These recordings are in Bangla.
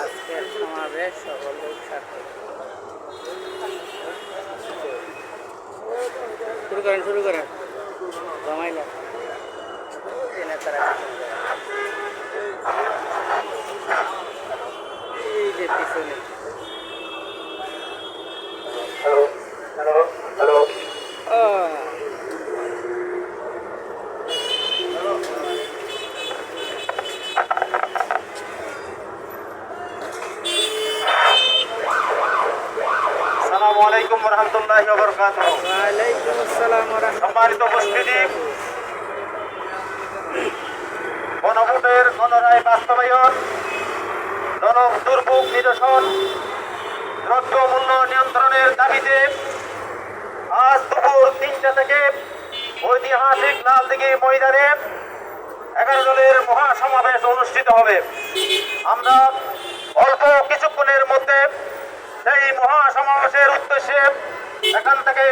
আজকের সমাবেশ সফল হোক সার্থক। শুরু করেন জমাইলা এই যে পিছনে সম্মানিত উপস্থিতি, গণভোটের গণরায় বাস্তবায়ন, দুর্ভোগ নিরসন, দ্রব্য মূল্য নিয়ন্ত্রণের দাবিতে আজ দুপুর 3টা থেকে ঐতিহাসিক লালদিঘি ময়দানে 11 দলের মহাসমাবেশ অনুষ্ঠিত হবে। আমরা অল্প কিছুক্ষণের মধ্যে সেই মহাসমাবেশের উদ্দেশ্যে এখান থেকে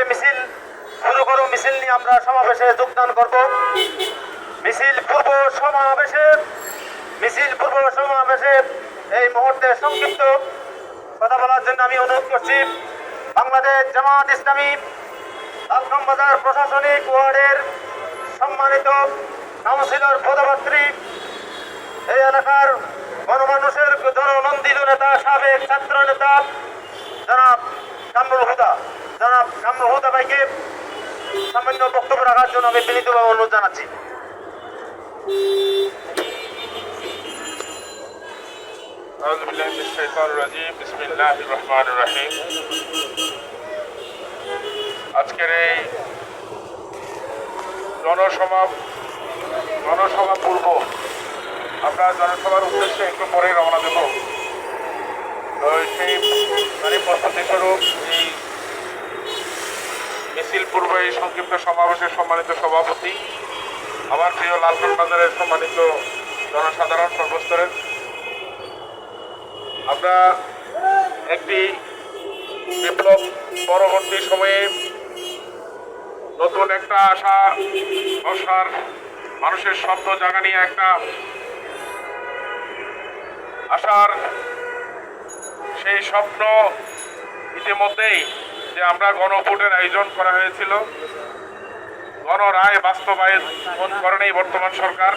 মিছিল নিয়ে আমরা সমাবেশে যোগদান করব। মিছিল পূর্ব সমাবেশে এই মুহূর্তে সংক্ষিপ্ত কথা বলার জন্য আমি অনুরোধ করছি বাংলাদেশ জামাত ইসলামী লালখাম বাজার প্রশাসনিক ওয়ার্ডের সম্মানিত কাউন্সিলর পদপ্রার্থী, এই এলাকার গণমানুষের জননন্দিত নেতা, সাবেক ছাত্র নেতা জনাব কামরুল হুদা ভাইকে সামান্য বক্তব্য রাখার জন্য আমি বিনীতভাবে অনুরোধ জানাচ্ছি। আজকের এই জনসভা পূর্ব আমরা জনসভার উদ্দেশ্যে একটু পরে রওনা দেব। তো সেই প্রস্তুতি স্বরূপ এই মিছিল পূর্ব এই সংক্ষিপ্ত সমাবেশের সম্মানিত সভাপতি, আমার প্রিয় লালখাম বাজারের সম্মানিত জনসাধারণ সর্বস্তরের, আমরা একটি বিপ্লব পরবর্তী সময়ে নতুন একটা আশা বসার মানুষের স্বপ্ন জাগা নিয়ে একটা আশার সেই স্বপ্ন ইতিমধ্যেই যে আমরা গণভোটের আয়োজন করা হয়েছিল, গণরায় বাস্তবায়ন করেনি বর্তমান সরকার,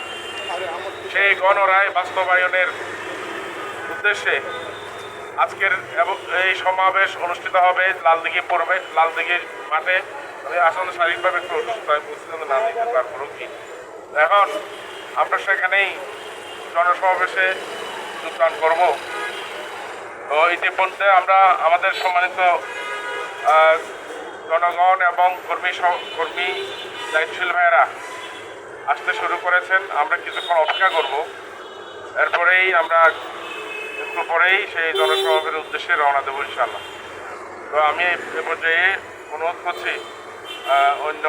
সেই গণরায় বাস্তবায়নের উদ্দেশ্যে আজকের এই সমাবেশ অনুষ্ঠিত হবে লালদিঘি মাঠে। আমি আসলে শারীরিকভাবে একটু অসুস্থ, আমি বুঝতে না দিতে তারপরেও কি এখন আমরা সেখানেই জনসমাবেশে যোগদান করব। তো ইতিমধ্যে আমরা আমাদের সম্মানিত জনগণ এবং কর্মী দায়িত্বশীল ভাইয়েরা আসতে শুরু করেছেন। আমরা কিছুক্ষণ অপেক্ষা করব, এরপরেই আমরা একটু পরেই সেই জনসমাবেশের উদ্দেশ্যে রওনা দেবো ইনশাআল্লাহ। তো আমি এ পর্যায়ে অনুরোধ করছি অন্য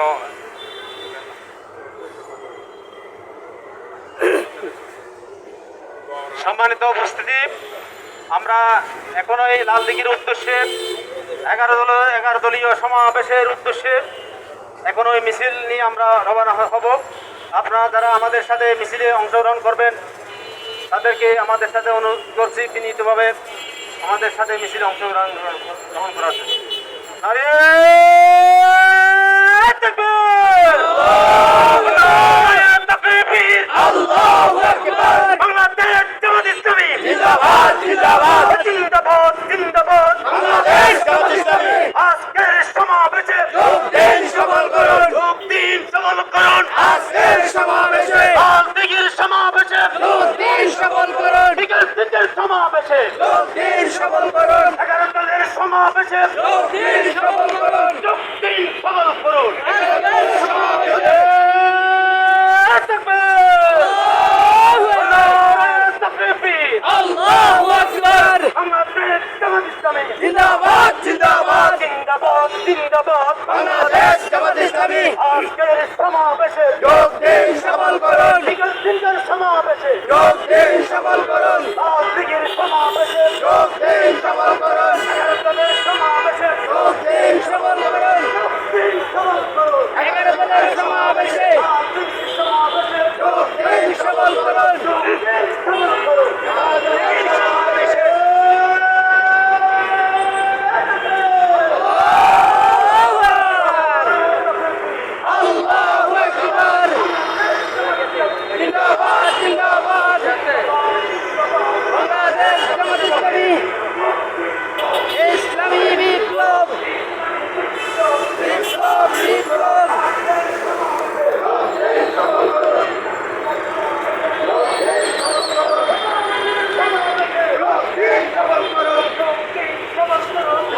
সম্মানিত উপস্থিতি, আমরা এখনো এই লালদিঘির উদ্দেশ্যে 11 দলীয় সমাবেশের উদ্দেশ্যে এখনো এই মিছিল নিয়ে আমরা রওনা হব। আপনারা যারা আমাদের সাথে মিছিলে অংশগ্রহণ করবেন তাদেরকে আমাদের সাথে অনুরোধ করছি বিনীতভাবে আমাদের সাথে মিছিলে অংশগ্রহণ করার জন্য। আজকের সমাবেশে লালদিঘির সমাবেশে বিকেল সমাবেশে 11 দলের সমাবেশে সবল করুন। জিন্দাবাদ জিন্দাবাদ। জিন্দাবাদ বাংলাদেশ জামাত ইসলামী আজকের সমাবেশে যোগ দিন সফল